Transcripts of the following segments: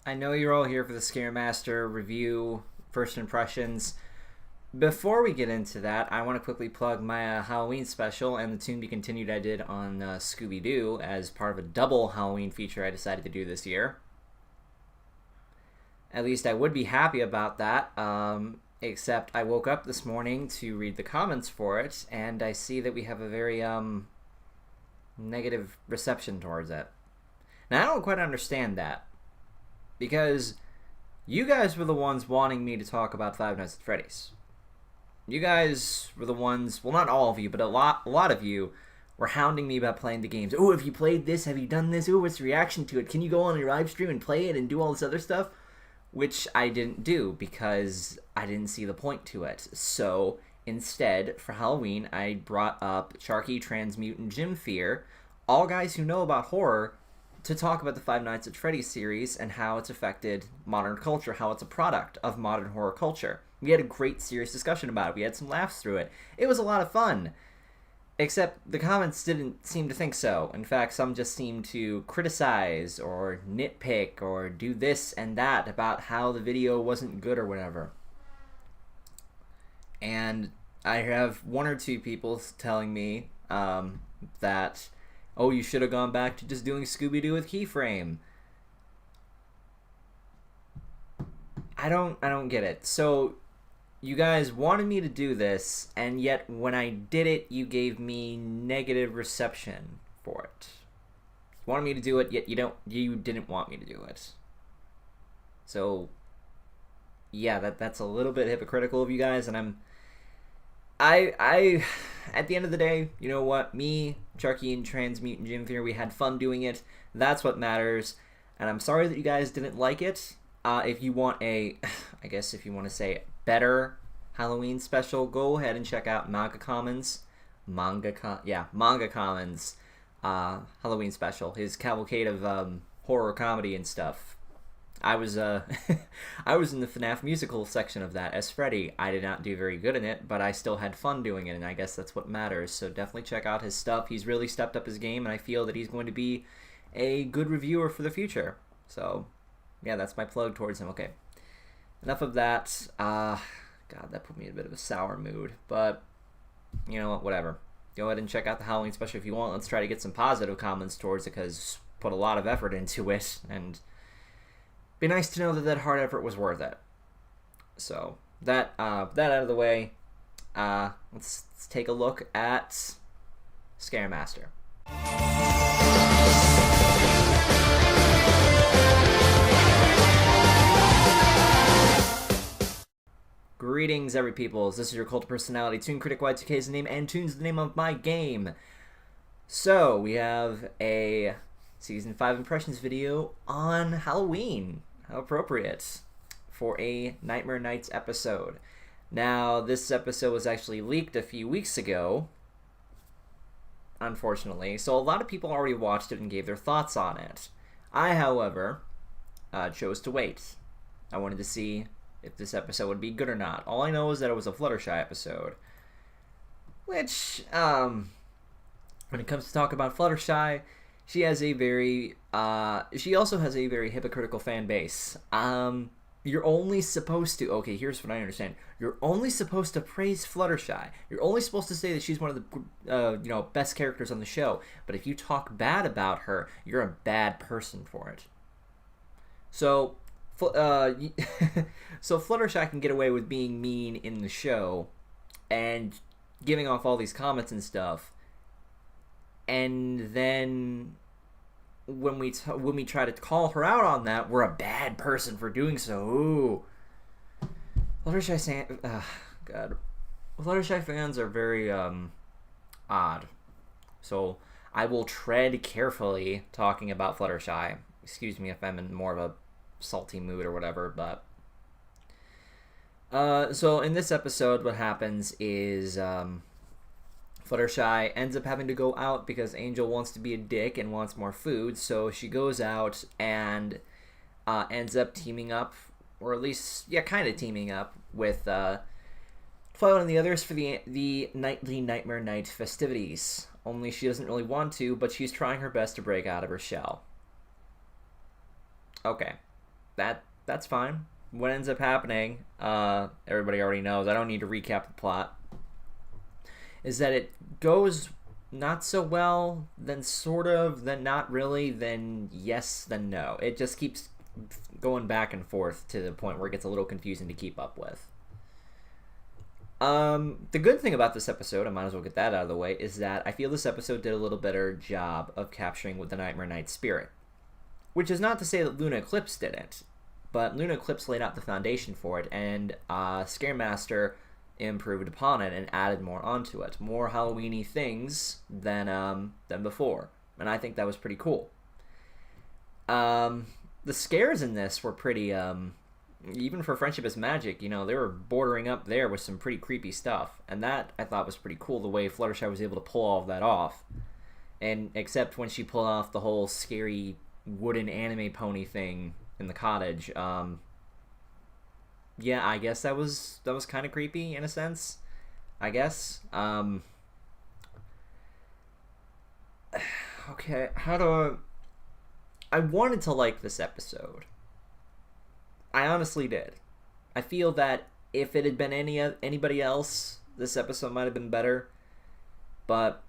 I know you're all here for the Scaremaster review, first impressions. Before we get into that, I want to quickly plug my Halloween special and the Toon Be Continued I did on Scooby-Doo as part of a double Halloween feature I decided to do this year. At least I would be happy about that, except I woke up this morning to read the comments for it, and I see that we have a very negative reception towards it. Now, I don't quite understand that, because you guys were the ones wanting me to talk about Five Nights at Freddy's. You guys were the ones, well, not all of you, but a lot of you were hounding me about playing the games. Oh, have you played this? Have you done this? Oh, what's the reaction to it? Can you go on your live stream and play it and do all this other stuff? Which I didn't do because I didn't see the point to it. So instead, for Halloween, I brought up Sharky, Transmutant, Jim Fear, all guys who know about horror, to talk about the Five Nights at Freddy's series and how it's affected modern culture, how it's a product of modern horror culture. We had a great, serious discussion about it. We had some laughs through it. It was a lot of fun. Except the comments didn't seem to think so. In fact, some just seemed to criticize or nitpick or do this and that about how the video wasn't good or whatever. And I have one or two people telling me that, oh, you should have gone back to just doing Scooby-Doo with Keyframe. I don't get it. So you guys wanted me to do this, and yet when I did it, you gave me negative reception for it. You wanted me to do it, yet you didn't want me to do it. So yeah, that's a little bit hypocritical of you guys, and I at the end of the day, you know what? Me, Chucky, and Transmutant Jim Fear, we had fun doing it. That's what matters. And I'm sorry that you guys didn't like it. If you want I guess if you want to say better Halloween special, go ahead and check out MANGAKAMEN'S Halloween special. His cavalcade of horror comedy and stuff. I was I was in the FNAF musical section of that as Freddy. I did not do very good in it, but I still had fun doing it, and I guess that's what matters. So definitely check out his stuff. He's really stepped up his game, and I feel that he's going to be a good reviewer for the future. So yeah, that's my plug towards him. Okay, enough of that. God, that put me in a bit of a sour mood, but you know what, whatever. Go ahead and check out the Halloween special if you want. Let's try to get some positive comments towards it, because put a lot of effort into it, and be nice to know that that hard effort was worth it. So that out of the way, let's take a look at Scaremaster. Greetings, every peoples. This is your cult of personality. ToonKriticY2K is the name, and Toon's the name of my game. So we have a Season 5 impressions video on Halloween. How appropriate for a Nightmare Nights episode. Now, this episode was actually leaked a few weeks ago, unfortunately, so a lot of people already watched it and gave their thoughts on it. I, however, chose to wait. I wanted to see if this episode would be good or not. All I know is that it was a Fluttershy episode, which, when it comes to talk about Fluttershy, she has a very, she also has a very hypocritical fan base. You're only supposed to, okay, here's what I understand. You're only supposed to praise Fluttershy. You're only supposed to say that she's one of the, best characters on the show. But if you talk bad about her, you're a bad person for it. So, so Fluttershy can get away with being mean in the show and giving off all these comments and stuff. And then when we try to call her out on that, we're a bad person for doing so. Ooh. Fluttershy fans are very odd. So I will tread carefully talking about Fluttershy. Excuse me if I'm in more of a salty mood or whatever, but so in this episode what happens is Fluttershy ends up having to go out because Angel wants to be a dick and wants more food, so she goes out and ends up teaming up, or at least, yeah, kind of teaming up with Twilight and the others for the nightly Nightmare Night festivities. Only she doesn't really want to, but she's trying her best to break out of her shell. Okay. that's fine. What ends up happening, everybody already knows. I don't need to recap the plot. Is that it goes not so well, then sort of, then not really, then yes, then no. It just keeps going back and forth to the point where it gets a little confusing to keep up with. The good thing about this episode, I might as well get that out of the way, is that I feel this episode did a little better job of capturing with the Nightmare Knight spirit. Which is not to say that Luna Eclipse didn't, but Luna Eclipse laid out the foundation for it, and Scaremaster improved upon it and added more onto it. More Halloween-y things than before. And I think that was pretty cool. The scares in this were pretty, even for Friendship is Magic, you know, they were bordering up there with some pretty creepy stuff. And that, I thought, was pretty cool, the way Fluttershy was able to pull all of that off. And except when she pulled off the whole scary wooden anime pony thing in the cottage, yeah, I guess that was kind of creepy in a sense, I guess. Okay, I wanted to like this episode. I honestly did. I feel that if it had been anybody else, this episode might have been better. But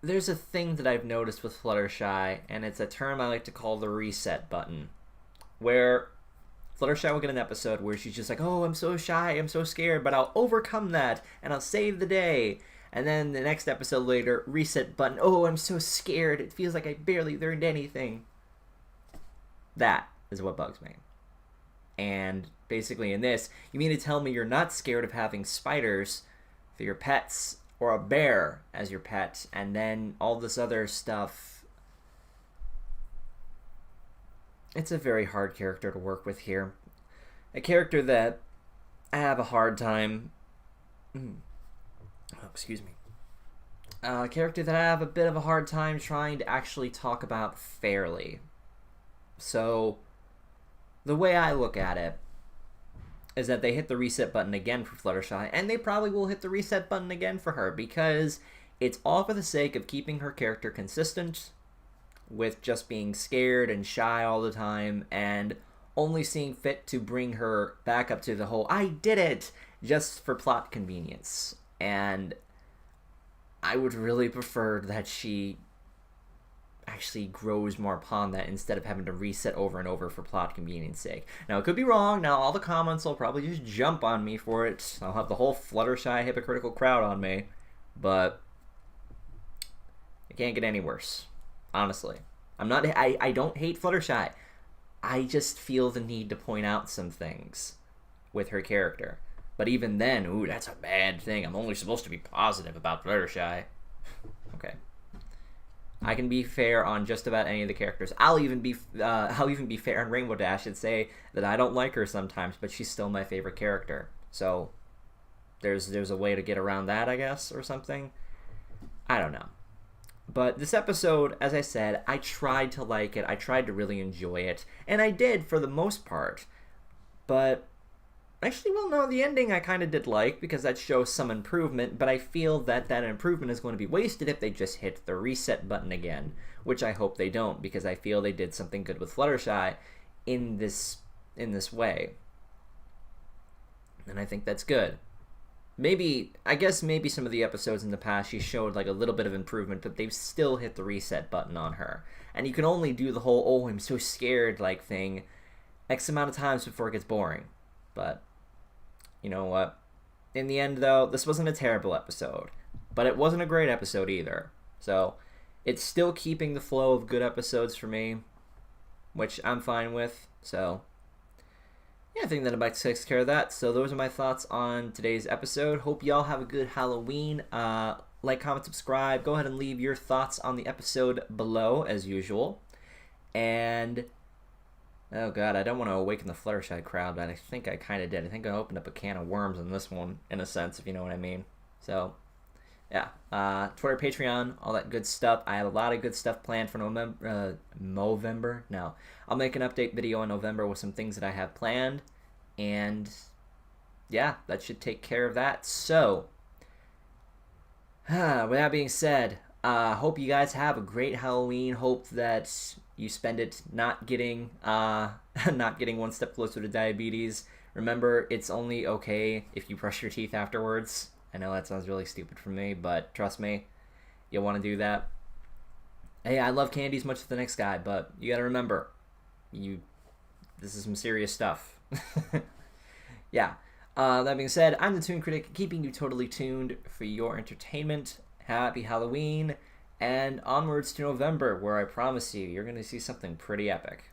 there's a thing that I've noticed with Fluttershy, and it's a term I like to call the reset button, where Fluttershy will get an episode where she's just like, oh, I'm so shy, I'm so scared, but I'll overcome that, and I'll save the day. And then the next episode later, reset button, oh, I'm so scared, it feels like I barely learned anything. That is what bugs me. And basically in this, you mean to tell me you're not scared of having spiders for your pets, or a bear as your pet, and then all this other stuff. It's a very hard character to work with here. A character that I have a hard time... Oh, excuse me. A character that I have a bit of a hard time trying to actually talk about fairly. So, the way I look at it is that they hit the reset button again for Fluttershy, and they probably will hit the reset button again for her, because it's all for the sake of keeping her character consistent with just being scared and shy all the time, and only seeing fit to bring her back up to the whole, I did it, just for plot convenience. And I would really prefer that she actually grows more upon that instead of having to reset over and over for plot convenience sake. Now, it could be wrong. Now, all the comments will probably just jump on me for it. I'll have the whole Fluttershy hypocritical crowd on me. But it can't get any worse. Honestly. I don't hate Fluttershy. I just feel the need to point out some things with her character. But even then, ooh, that's a bad thing. I'm only supposed to be positive about Fluttershy. Okay. I can be fair on just about any of the characters. I'll even be fair on Rainbow Dash and say that I don't like her sometimes, but she's still my favorite character. So there's a way to get around that, I guess, or something. I don't know. But this episode, as I said, I tried to like it. I tried to really enjoy it, and I did for the most part. But actually, well, no, the ending I kind of did like, because that shows some improvement, but I feel that that improvement is going to be wasted if they just hit the reset button again, which I hope they don't, because I feel they did something good with Fluttershy in this way. And I think that's good. I guess maybe some of the episodes in the past she showed like a little bit of improvement, but they've still hit the reset button on her. And you can only do the whole, oh, I'm so scared like thing X amount of times before it gets boring. But you know what? In the end, though, this wasn't a terrible episode. But it wasn't a great episode either. So, it's still keeping the flow of good episodes for me, which I'm fine with. So, yeah, I think that about takes care of that. So, those are my thoughts on today's episode. Hope y'all have a good Halloween. Like, comment, subscribe. Go ahead and leave your thoughts on the episode below, as usual. And oh god, I don't want to awaken the Fluttershy crowd, but I think I kind of did. I think I opened up a can of worms in this one, in a sense, if you know what I mean. So, yeah. Twitter, Patreon, all that good stuff. I have a lot of good stuff planned for Movember? No. I'll make an update video in November with some things that I have planned. And, yeah, that should take care of that. So, with that being said, hope you guys have a great Halloween. Hope that You spend it not getting not getting one step closer to diabetes. Remember, it's only okay if you brush your teeth afterwards. I know that sounds really stupid for me, but trust me, you'll want to do that. Hey, I love candy as much as the next guy, but you gotta remember, this is some serious stuff. Yeah. That being said, I'm the Toon Critic, keeping you totally tuned for your entertainment. Happy Halloween, and onwards to November, where I promise you, you're going to see something pretty epic.